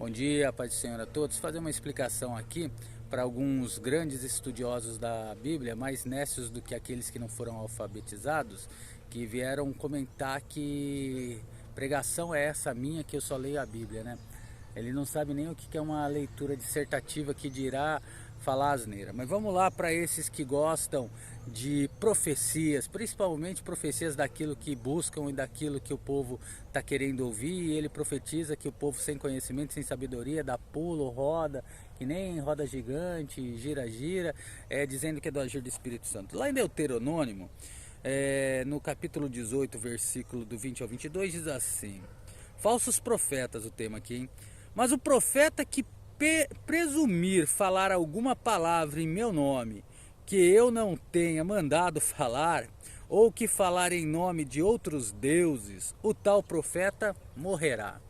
Bom dia, paz do Senhor a todos. Fazer uma explicação aqui para alguns grandes estudiosos da Bíblia, mais nécios do que aqueles que não foram alfabetizados, que vieram comentar que pregação é essa minha que eu só leio a Bíblia, né? Ele não sabe nem o que é uma leitura dissertativa que dirá falar asneira. Mas vamos lá para esses que gostam de profecias, principalmente profecias daquilo que buscam e daquilo que o povo está querendo ouvir. E ele profetiza que o povo sem conhecimento, sem sabedoria, dá pulo, roda, que nem roda gigante, gira, gira, dizendo que é do agir do Espírito Santo. Lá em Deuteronômio, no capítulo 18, versículo do 20 ao 22, diz assim: falsos profetas, o tema aqui, hein? Mas o profeta que presumir falar alguma palavra em meu nome, que eu não tenha mandado falar, ou que falar em nome de outros deuses, o tal profeta morrerá.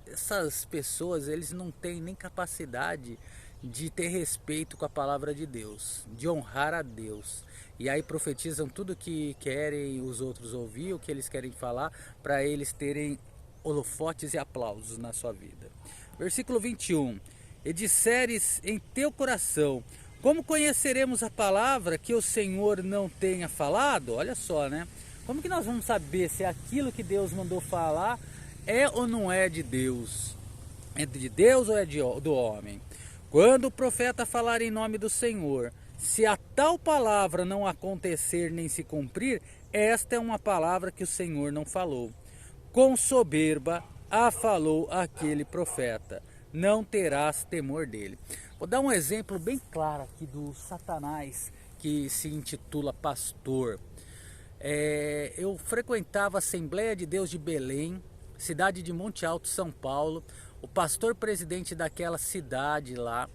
Essas pessoas, eles não têm nem capacidade de ter respeito com a palavra de Deus, de honrar a Deus. E aí profetizam tudo que querem os outros ouvir, o que eles querem falar, para eles terem holofotes e aplausos na sua vida. Versículo 21. E disseres em teu coração: como conheceremos a palavra que o Senhor não tenha falado? Olha só, né? Como que nós vamos saber se aquilo que Deus mandou falar é ou não é de Deus? É de Deus ou é do homem? Quando o profeta falar em nome do Senhor, se a tal palavra não acontecer nem se cumprir, esta é uma palavra que o Senhor não falou. Com soberba a falou aquele profeta, não terás temor dele. Vou dar um exemplo bem claro aqui do Satanás, que se intitula pastor. Eu frequentava a Assembleia de Deus de Belém, cidade de Monte Alto, São Paulo. O pastor presidente daquela cidade lá,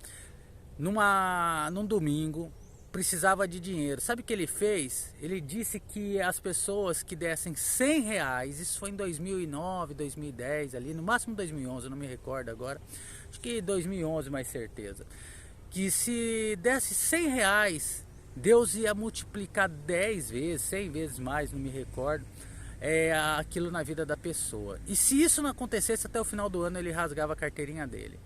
num domingo, precisava de dinheiro. Sabe o que ele fez? Ele disse que as pessoas que dessem R$100, isso foi em 2009, 2010, ali, no máximo 2011, eu não me recordo agora, acho que 2011 mais certeza, que se desse R$100, Deus ia multiplicar 10 vezes, 100 vezes mais, não me recordo, aquilo na vida da pessoa. E se isso não acontecesse, até o final do ano ele rasgava a carteirinha dele.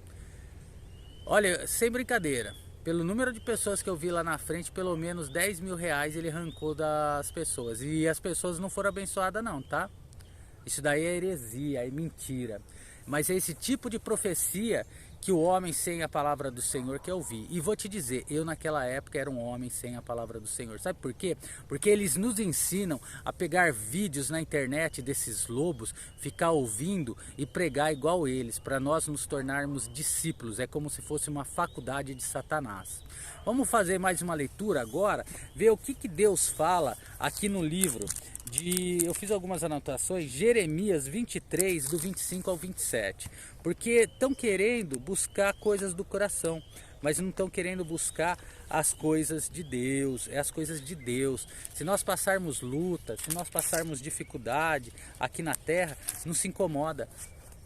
Olha, sem brincadeira, pelo número de pessoas que eu vi lá na frente, pelo menos R$10.000 ele arrancou das pessoas. E as pessoas não foram abençoadas não, tá? Isso daí é heresia, é mentira. Mas é esse tipo de profecia que o homem sem a palavra do Senhor quer ouvir. E vou te dizer, eu naquela época era um homem sem a palavra do Senhor. Sabe por quê? Porque eles nos ensinam a pegar vídeos na internet desses lobos, ficar ouvindo e pregar igual eles, para nós nos tornarmos discípulos. É como se fosse uma faculdade de Satanás. Vamos fazer mais uma leitura agora, ver o que Deus fala aqui no livro. Eu fiz algumas anotações, Jeremias 23, do 25 ao 27, porque estão querendo buscar coisas do coração, mas não estão querendo buscar as coisas de Deus, as coisas de Deus. Se nós passarmos luta, se nós passarmos dificuldade aqui na terra, não se incomoda.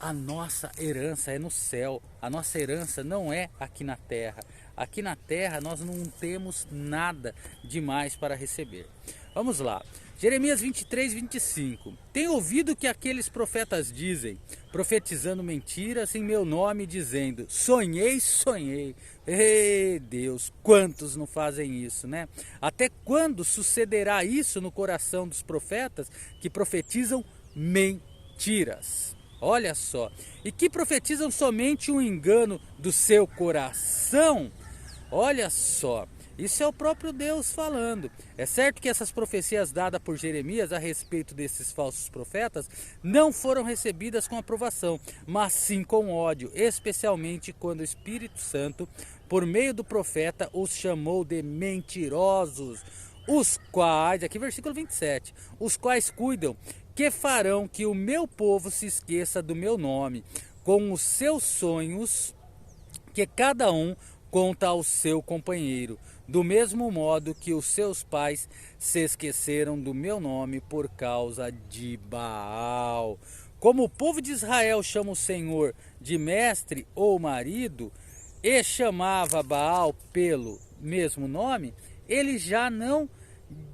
A nossa herança é no céu, a nossa herança não é aqui na terra. Aqui na terra nós não temos nada demais para receber. Vamos lá, Jeremias 23, 25. Tenho ouvido que aqueles profetas dizem, profetizando mentiras em meu nome, dizendo: sonhei, sonhei. Ei Deus, quantos não fazem isso, né? Até quando sucederá isso no coração dos profetas que profetizam mentiras? Olha só, e que profetizam somente um engano do seu coração. Olha só, isso é o próprio Deus falando. É certo que essas profecias dadas por Jeremias a respeito desses falsos profetas não foram recebidas com aprovação, mas sim com ódio, especialmente quando o Espírito Santo, por meio do profeta, os chamou de mentirosos, os quais, aqui versículo 27, os quais cuidam que farão que o meu povo se esqueça do meu nome, com os seus sonhos que cada um conta ao seu companheiro, do mesmo modo que os seus pais se esqueceram do meu nome por causa de Baal. Como o povo de Israel chama o Senhor de mestre ou marido, e chamava Baal pelo mesmo nome, eles já não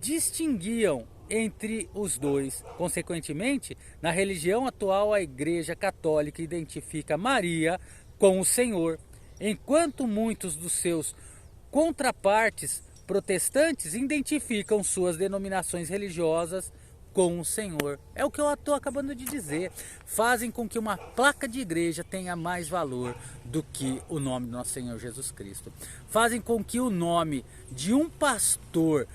distinguiam entre os dois. Consequentemente, na religião atual, a Igreja Católica identifica Maria com o Senhor, enquanto muitos dos seus contrapartes protestantes identificam suas denominações religiosas com o Senhor. É o que eu estou acabando de dizer. Fazem com que uma placa de igreja tenha mais valor do que o nome do nosso Senhor Jesus Cristo. Fazem com que o nome de um pastor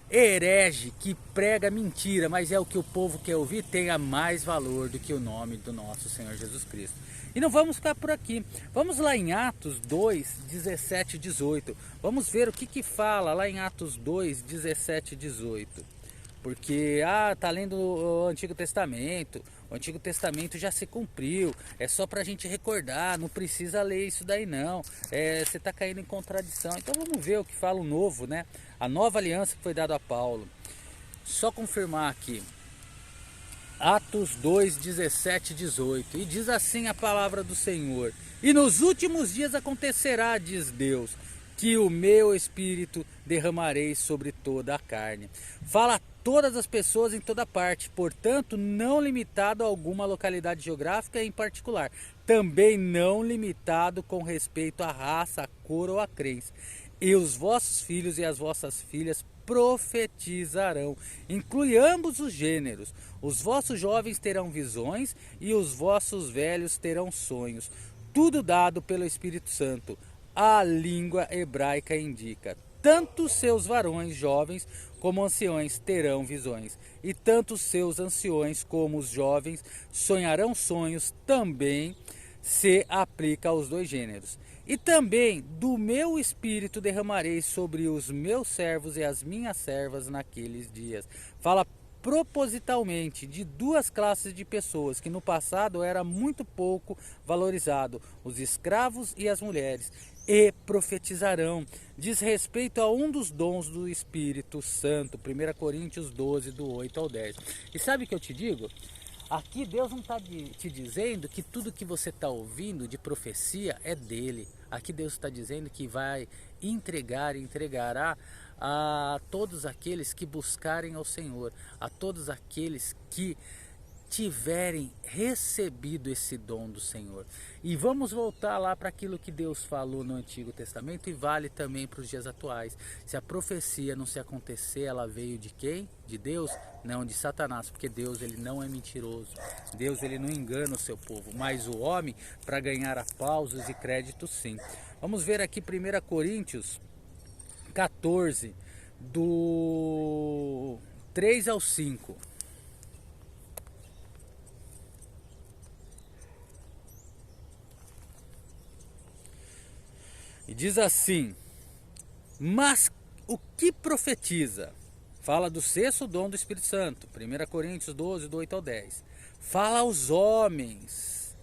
herege que prega mentira, mas é o que o povo quer ouvir, tenha mais valor do que o nome do nosso Senhor Jesus Cristo. E não vamos ficar por aqui. Vamos lá em Atos 2, 17 e 18. Vamos ver o que fala lá em Atos 2, 17 e 18. Porque, tá lendo o Antigo Testamento, o Antigo Testamento já se cumpriu, é só pra gente recordar, não precisa ler isso daí não, você tá caindo em contradição. Então vamos ver o que fala o novo, né? A nova aliança que foi dada a Paulo. Só confirmar aqui, Atos 2, 17 e 18, e diz assim a palavra do Senhor: e nos últimos dias acontecerá, diz Deus, que o meu Espírito derramarei sobre toda a carne. Fala todas as pessoas em toda parte, portanto não limitado a alguma localidade geográfica em particular, também não limitado com respeito à raça, à cor ou à crença. E os vossos filhos e as vossas filhas profetizarão, inclui ambos os gêneros. Os vossos jovens terão visões e os vossos velhos terão sonhos. Tudo dado pelo Espírito Santo. A língua hebraica indica: tanto seus varões jovens como anciões terão visões, e tanto seus anciões como os jovens sonharão sonhos. Também se aplica aos dois gêneros. E também do meu espírito derramarei sobre os meus servos e as minhas servas naqueles dias. Fala propositalmente de duas classes de pessoas que no passado era muito pouco valorizado: os escravos e as mulheres. E profetizarão. Diz respeito a um dos dons do Espírito Santo. 1 Coríntios 12, do 8 ao 10. E sabe o que eu te digo? Aqui Deus não está te dizendo que tudo que você está ouvindo de profecia é dele. Aqui Deus está dizendo que vai entregar e entregará a todos aqueles que buscarem ao Senhor, a todos aqueles que tiverem recebido esse dom do Senhor. E vamos voltar lá para aquilo que Deus falou no Antigo Testamento, e vale também para os dias atuais. Se a profecia não se acontecer, ela veio de quem? De Deus? Não, de Satanás, porque Deus, ele não é mentiroso. Deus, ele não engana o seu povo, mas o homem para ganhar aplausos e créditos, sim. Vamos ver aqui 1 Coríntios 14, do 3 ao 5. E diz assim: mas o que profetiza? Fala do sexto dom do Espírito Santo, 1 Coríntios 12, do 8 ao 10. Fala aos homens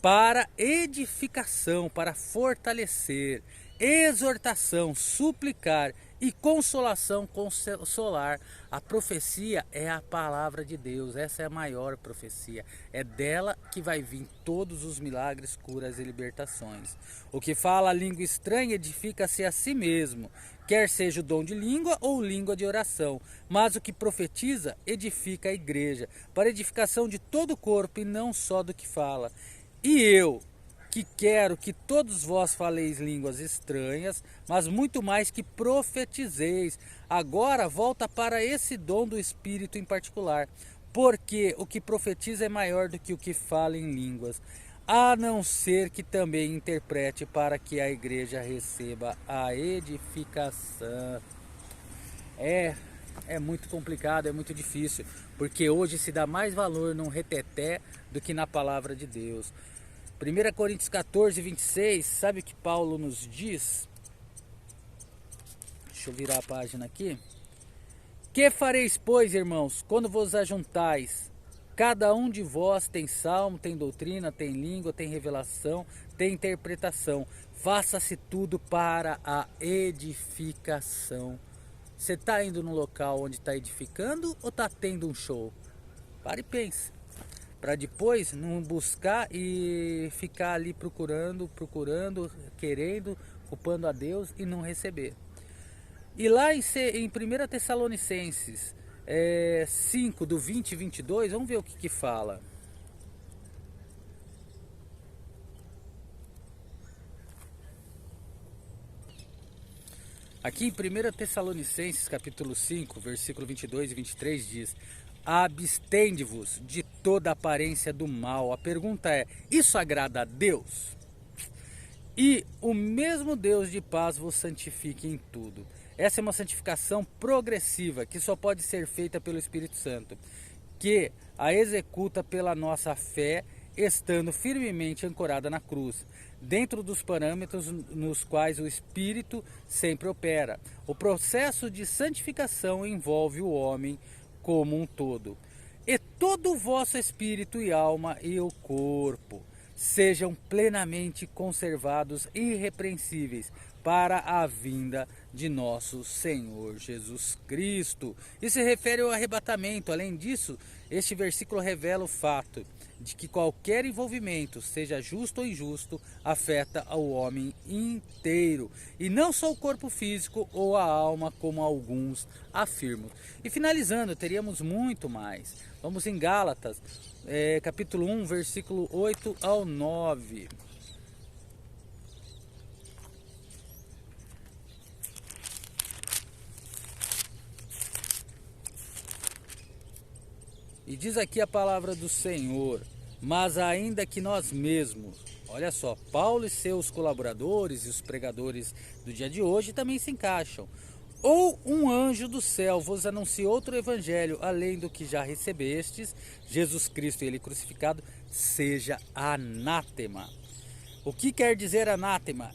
para edificação, para fortalecer, exortação, suplicar e consolação, consolar. A profecia é a palavra de Deus, essa é a maior profecia. É dela que vai vir todos os milagres, curas e libertações. O que fala a língua estranha edifica-se a si mesmo, quer seja o dom de língua ou língua de oração. Mas o que profetiza edifica a igreja, para edificação de todo o corpo e não só do que fala. E eu, que quero que todos vós faleis línguas estranhas, mas muito mais que profetizeis. Agora volta para esse dom do Espírito em particular, porque o que profetiza é maior do que o que fala em línguas, a não ser que também interprete, para que a igreja receba a edificação. É muito complicado, é muito difícil, porque hoje se dá mais valor num reteté do que na palavra de Deus. 1 Coríntios 14, 26, sabe o que Paulo nos diz? Deixa eu virar a página aqui. Que fareis, pois, irmãos, quando vos ajuntais? Cada um de vós tem salmo, tem doutrina, tem língua, tem revelação, tem interpretação. Faça-se tudo para a edificação. Você está indo no local onde está edificando ou está tendo um show? Para e pense. Para depois não buscar e ficar ali procurando, querendo, culpando a Deus e não receber. E lá em 1 Tessalonicenses 5, do 20 e 22, vamos ver o que fala. Aqui em 1 Tessalonicenses, capítulo 5, versículo 22 e 23 diz: abstende-vos de toda aparência do mal. A pergunta é: isso agrada a Deus? E o mesmo Deus de paz vos santifique em tudo. Essa é uma santificação progressiva que só pode ser feita pelo Espírito Santo, que a executa pela nossa fé, estando firmemente ancorada na cruz, dentro dos parâmetros nos quais o Espírito sempre opera. O processo de santificação envolve o homem como um todo. E todo o vosso espírito e alma e o corpo sejam plenamente conservados irrepreensíveis para a vinda de nosso Senhor Jesus Cristo. Isso se refere ao arrebatamento. Além disso, este versículo revela o fato de que qualquer envolvimento, seja justo ou injusto, afeta ao homem inteiro, e não só o corpo físico ou a alma, como alguns afirmam. E finalizando, teríamos muito mais. Vamos em Gálatas, capítulo 1, versículo 8 ao 9. E diz aqui a palavra do Senhor: mas ainda que nós mesmos, olha só, Paulo e seus colaboradores e os pregadores do dia de hoje também se encaixam. Ou um anjo do céu vos anuncie outro evangelho, além do que já recebestes, Jesus Cristo e ele crucificado, seja anátema. O que quer dizer anátema?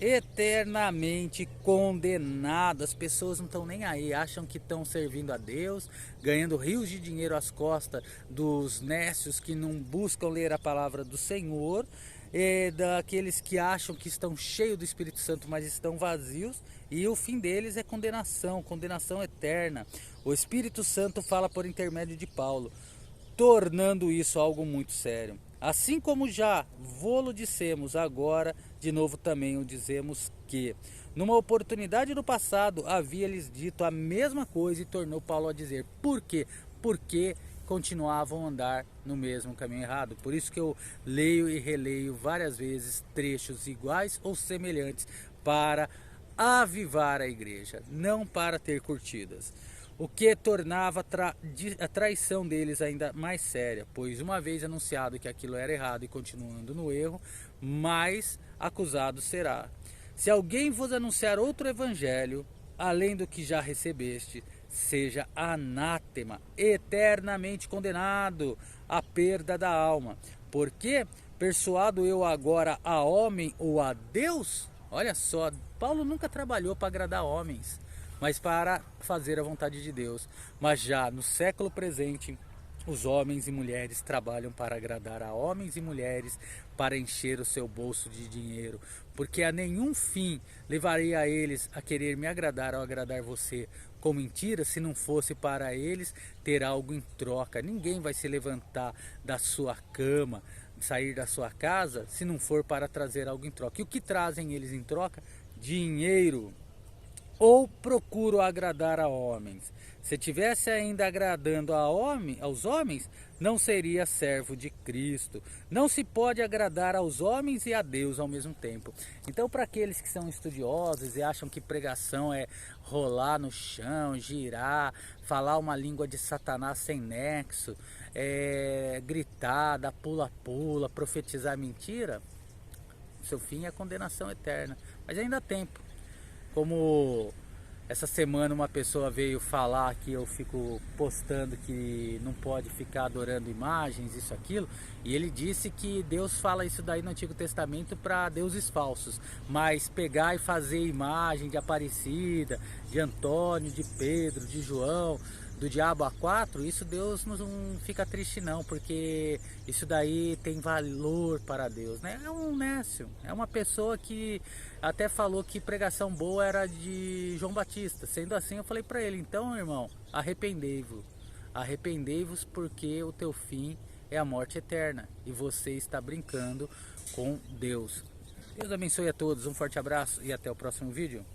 Eternamente condenado. As pessoas não estão nem aí, acham que estão servindo a Deus, ganhando rios de dinheiro às costas dos nécios que não buscam ler a palavra do Senhor, daqueles que acham que estão cheios do Espírito Santo, mas estão vazios, e o fim deles é condenação, condenação eterna. O Espírito Santo fala por intermédio de Paulo, tornando isso algo muito sério. Assim como já vô-lo dissemos, agora de novo também o dizemos que, numa oportunidade do passado, havia-lhes dito a mesma coisa e tornou Paulo a dizer. Por quê? Porque continuavam a andar no mesmo caminho errado. Por isso que eu leio e releio várias vezes trechos iguais ou semelhantes para avivar a igreja, não para ter curtidas. O que tornava a traição deles ainda mais séria, pois uma vez anunciado que aquilo era errado e continuando no erro, mais acusado será. Se alguém vos anunciar outro evangelho, além do que já recebeste, seja anátema, eternamente condenado à perda da alma. Porque persuado eu agora a homem ou a Deus? Olha só, Paulo nunca trabalhou para agradar homens, mas para fazer a vontade de Deus. Mas já no século presente, os homens e mulheres trabalham para agradar a homens e mulheres, para encher o seu bolso de dinheiro, porque a nenhum fim levaria a eles a querer me agradar ou agradar você com mentira, se não fosse para eles ter algo em troca. Ninguém vai se levantar da sua cama, sair da sua casa, se não for para trazer algo em troca. E o que trazem eles em troca? Dinheiro. Ou procuro agradar a homens. Se tivesse ainda agradando aos homens, não seria servo de Cristo. Não se pode agradar aos homens e a Deus ao mesmo tempo. Então, para aqueles que são estudiosos e acham que pregação é rolar no chão, girar, falar uma língua de Satanás sem nexo, gritar, dar pula-pula, profetizar mentira, seu fim é a condenação eterna. Mas ainda há tempo. Como essa semana uma pessoa veio falar que eu fico postando que não pode ficar adorando imagens, isso, aquilo, e ele disse que Deus fala isso daí no Antigo Testamento para deuses falsos, mas pegar e fazer imagem de Aparecida, de Antônio, de Pedro, de João, do diabo a quatro, isso Deus não fica triste não, porque isso daí tem valor para Deus, né? É um nécio, é uma pessoa que até falou que pregação boa era de João Batista. Sendo assim, eu falei para ele: então, irmão, arrependei-vos, porque o teu fim é a morte eterna e você está brincando com Deus. Deus abençoe a todos, um forte abraço e até o próximo vídeo.